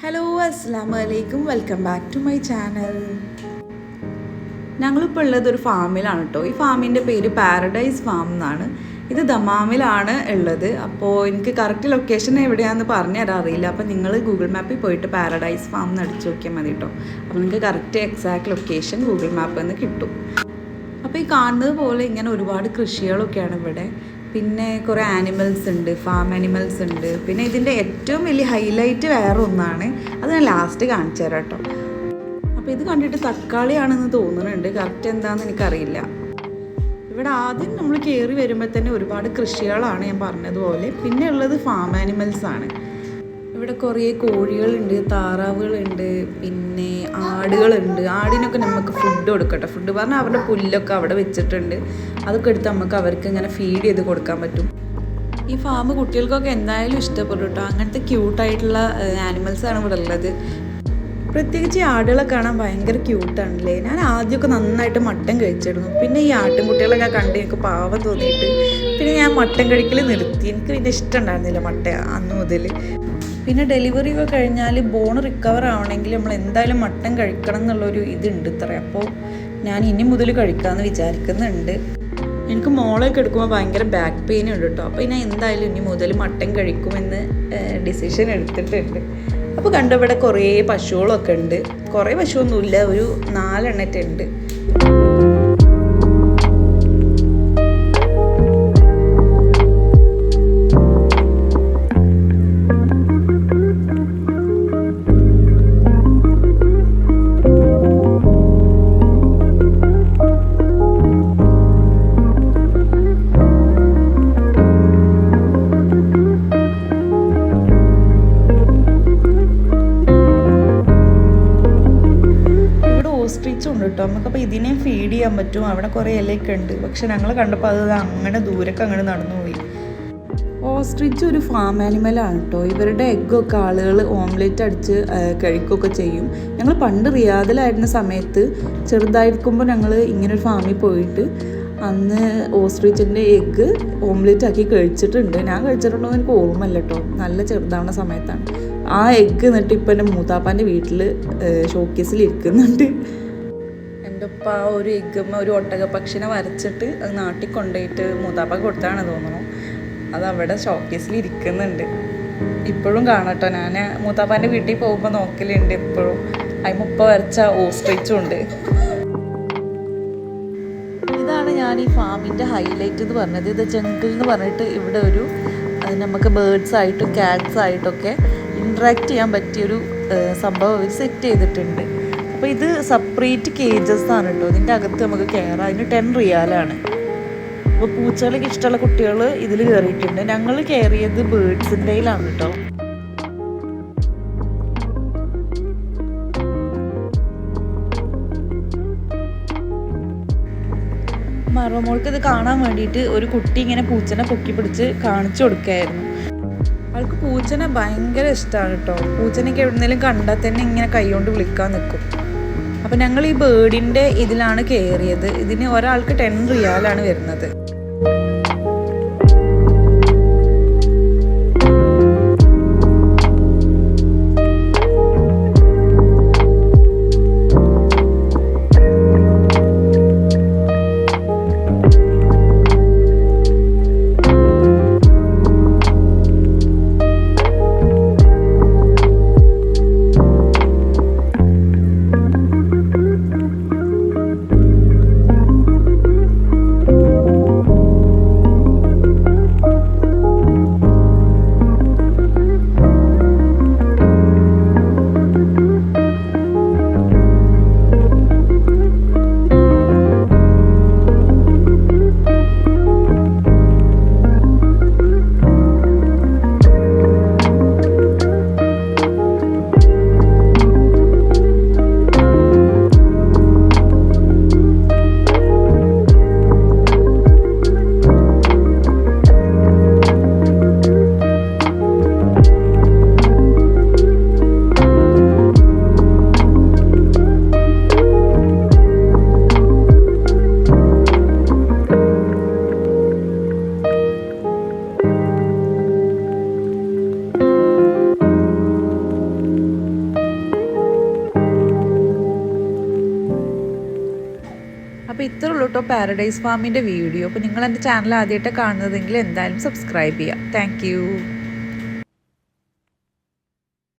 Hello അസ്സലാമു അലൈക്കും, welcome back to my channel. ഞങ്ങളിപ്പോൾ ഉള്ളത് ഒരു ഫാമിലാണ് കേട്ടോ. ഈ ഫാമിൻ്റെ പേര് പാരഡൈസ് ഫാം എന്നാണ്. ഇത് ദമാമിലാണ് ഉള്ളത്. അപ്പോൾ എനിക്ക് കറക്റ്റ് ലൊക്കേഷൻ എവിടെയാണെന്ന് പറഞ്ഞു തരാൻ അറിയില്ല. അപ്പോൾ നിങ്ങൾ ഗൂഗിൾ മാപ്പിൽ പോയിട്ട് പാരഡൈസ് ഫാം എന്ന് അടിച്ചു നോക്കിയാൽ മതി കേട്ടോ. അപ്പോൾ നിങ്ങൾക്ക് കറക്റ്റ് എക്സാക്ട് ലൊക്കേഷൻ ഗൂഗിൾ മാപ്പിൽ നിന്ന് കിട്ടും. അപ്പോൾ ഈ കാണുന്നത് പോലെ ഇങ്ങനെ ഒരുപാട് കൃഷികളൊക്കെയാണ് ഇവിടെ. പിന്നെ കുറേ ആനിമൽസ് ഉണ്ട്, ഫാം ആനിമൽസ് ഉണ്ട്. പിന്നെ ഇതിൻ്റെ ഏറ്റവും വലിയ ഹൈലൈറ്റ് വേറെ ഒന്നാണ്, അത് ഞാൻ ലാസ്റ്റ് കാണിച്ചു തരാം കേട്ടോ. അപ്പോൾ ഇത് കണ്ടിട്ട് തക്കാളിയാണെന്ന് തോന്നുന്നുണ്ട്, കറക്റ്റ് എന്താണെന്ന് എനിക്കറിയില്ല. ഇവിടെ ആദ്യം നമ്മൾ കയറി വരുമ്പോൾ തന്നെ ഒരുപാട് കൃഷികളാണ് ഞാൻ പറഞ്ഞതുപോലെ. പിന്നെ ഉള്ളത് ഫാം ആനിമൽസ് ആണ്. ഇവിടെ കുറേ കോഴികളുണ്ട്, താറാവുകളുണ്ട്, പിന്നെ ആടുകളുണ്ട്. ആടിനൊക്കെ നമുക്ക് ഫുഡ് കൊടുക്കട്ടെ. ഫുഡ് പറഞ്ഞാൽ അവരുടെ പുല്ലൊക്കെ അവിടെ വെച്ചിട്ടുണ്ട്. അതൊക്കെ എടുത്ത് നമുക്ക് അവർക്ക് ഇങ്ങനെ ഫീഡ് ചെയ്ത് കൊടുക്കാൻ പറ്റും. ഈ ഫാം കുട്ടികൾക്കൊക്കെ എന്തായാലും ഇഷ്ടപ്പെടും കേട്ടോ. അങ്ങനത്തെ ക്യൂട്ടായിട്ടുള്ള ആനിമൽസാണ് ഇവിടെ ഉള്ളത്. പ്രത്യേകിച്ച് ഈ ആടുകളെ കാണാൻ ഭയങ്കര ക്യൂട്ടാണല്ലേ. ഞാൻ ആദ്യമൊക്കെ നന്നായിട്ട് മട്ടൻ കഴിച്ചിരുന്നു. പിന്നെ ഈ ആട്ടിൻകുട്ടികളൊക്കെ കണ്ട് എനിക്ക് പാവം തോന്നിയിട്ട് പിന്നെ ഞാൻ മട്ടൻ കഴിക്കൽ നിർത്തി. എനിക്ക് പിന്നെ ഇഷ്ടം ഉണ്ടായിരുന്നില്ല മട്ടൻ അന്ന് മുതൽ. പിന്നെ ഡെലിവറി ഒക്കെ കഴിഞ്ഞാൽ ബോൺ റിക്കവർ ആവണമെങ്കിൽ നമ്മൾ എന്തായാലും മട്ടൻ കഴിക്കണം എന്നുള്ളൊരു ഇതുണ്ട് ഇത്ര. അപ്പോൾ ഞാൻ ഇനി മുതൽ കഴിക്കാമെന്ന് വിചാരിക്കുന്നുണ്ട്. എനിക്ക് മോളൊക്കെ എടുക്കുമ്പോൾ ഭയങ്കര ബാക്ക് പെയിൻ ഉണ്ട് കേട്ടോ. അപ്പോൾ ഞാൻ എന്തായാലും ഇനി മുതൽ മട്ടൻ കഴിക്കുമെന്ന് ഡിസിഷൻ എടുത്തിട്ടുണ്ട്. അപ്പോൾ കണ്ടവിടെ കുറേ പശുക്കളൊക്കെ ഉണ്ട്. കുറേ പശുവൊന്നുമില്ല, ഒരു 4 എണ്ണത്തെ ഉണ്ട്. ഓസ്ട്രിച്ചുണ്ട് കേട്ടോ. നമുക്കപ്പോൾ ഇതിനെ ഫീഡ് ചെയ്യാൻ പറ്റും. അവിടെ കുറേ ഇലയൊക്കെ ഉണ്ട്. പക്ഷെ ഞങ്ങൾ കണ്ടപ്പോൾ അത് അങ്ങനെ ദൂരൊക്കെ അങ്ങനെ നടന്നുപോയി. ഓസ്ട്രിച്ച് ഒരു ഫാം ആനിമലാണ് കേട്ടോ. ഇവരുടെ എഗ്ഗൊക്കെ ആളുകൾ ഓംലെറ്റ് അടിച്ച് കഴിക്കുകയൊക്കെ ചെയ്യും. ഞങ്ങൾ പണ്ട് റിയാദിലായിരുന്ന സമയത്ത് ചെറുതായിരിക്കുമ്പോൾ ഞങ്ങൾ ഇങ്ങനൊരു ഫാമിൽ പോയിട്ട് അന്ന് ഓസ്ട്രിച്ചിൻ്റെ എഗ്ഗ് ഓംലെറ്റ് ആക്കി കഴിച്ചിട്ടുണ്ട്. ഞാൻ കഴിച്ചിട്ടുണ്ടോ എന്ന് എനിക്ക് ഓർമ്മയില്ല കേട്ടോ, നല്ല ചെറുതാവുന്ന സമയത്താണ്. ആ എഗ്ഗ് എന്നിട്ട് ഇപ്പം എൻ്റെ മൂത്താപ്പാൻ്റെ വീട്ടിൽ ഷോക്കേസിൽ ഇരിക്കുന്നുണ്ട്. എൻ്റെ ഉപ്പ ഒരു എഗ്ഗും ഒരു ഒട്ടകപ്പക്ഷിനെ വരച്ചിട്ട് അത് നാട്ടിൽ കൊണ്ടുപോയിട്ട് മൂത്താപ്പ കൊടുത്താണ് തോന്നുന്നു. അത് അവിടെ ഷോക്കേസിൽ ഇരിക്കുന്നുണ്ട്. ഇപ്പോഴും കാണട്ടോ. ഞാൻ മൂത്താപ്പാൻ്റെ വീട്ടിൽ പോകുമ്പോൾ നോക്കലുണ്ട് എപ്പോഴും. അതിന് ഉപ്പ വരച്ച ഓസ്ട്രിച്ചും ഉണ്ട്. ഇതാണ് ഞാൻ ഈ ഫാമിൻ്റെ ഹൈലൈറ്റ് എന്ന് പറഞ്ഞത്. ഇത് ജംഗിൾ എന്ന് പറഞ്ഞിട്ട് ഇവിടെ ഒരു നമുക്ക് ബേർഡ്സ് ആയിട്ടും ക്യാറ്റ്സ് ആയിട്ടൊക്കെ ഇൻട്രാക്ട് ചെയ്യാൻ പറ്റിയൊരു സംഭവം അവർ സെറ്റ് ചെയ്തിട്ടുണ്ട്. അപ്പോൾ ഇത് സെപ്പറേറ്റ് കേജസ് ആണ് കേട്ടോ. ഇതിൻ്റെ അകത്ത് നമുക്ക് കയറാം. അതിന് 10 റിയാലാണ്. അപ്പോൾ പൂച്ചകളൊക്കെ ഇഷ്ടമുള്ള കുട്ടികൾ ഇതിൽ കയറിയിട്ടുണ്ട്. ഞങ്ങൾ കയറിയത് ബേർഡ്സിൻ്റെയിലാണ് കേട്ടോ. മറമോൾക്ക് ഇത് കാണാൻ വേണ്ടിയിട്ട് ഒരു കുട്ടി ഇങ്ങനെ പൂച്ചനെ പൊക്കി പിടിച്ച് കാണിച്ചു കൊടുക്കുകയായിരുന്നു. അവൾക്ക് പൂച്ചനെ ഭയങ്കര ഇഷ്ടമാണ് കേട്ടോ. പൂച്ചനൊക്കെ എവിടെന്നെങ്കിലും കണ്ടാൽ തന്നെ ഇങ്ങനെ കൈകൊണ്ട് വിളിക്കാൻ നിൽക്കും. അപ്പം ഞങ്ങൾ ഈ ബേർഡിൻ്റെ ഇതിലാണ് കയറിയത്. ഇതിന് ഒരാൾക്ക് 10 റിയാലാണ് വരുന്നത്. അപ്പോൾ ഇത്ര ഉള്ളൂ കേട്ടോ പാരഡൈസ് ഫാമിൻ്റെ വീഡിയോ. അപ്പോൾ നിങ്ങൾ എൻ്റെ ചാനൽ ആദ്യമായിട്ട് കാണുന്നതെങ്കിൽ എന്തായാലും സബ്സ്ക്രൈബ് ചെയ്യുക. താങ്ക്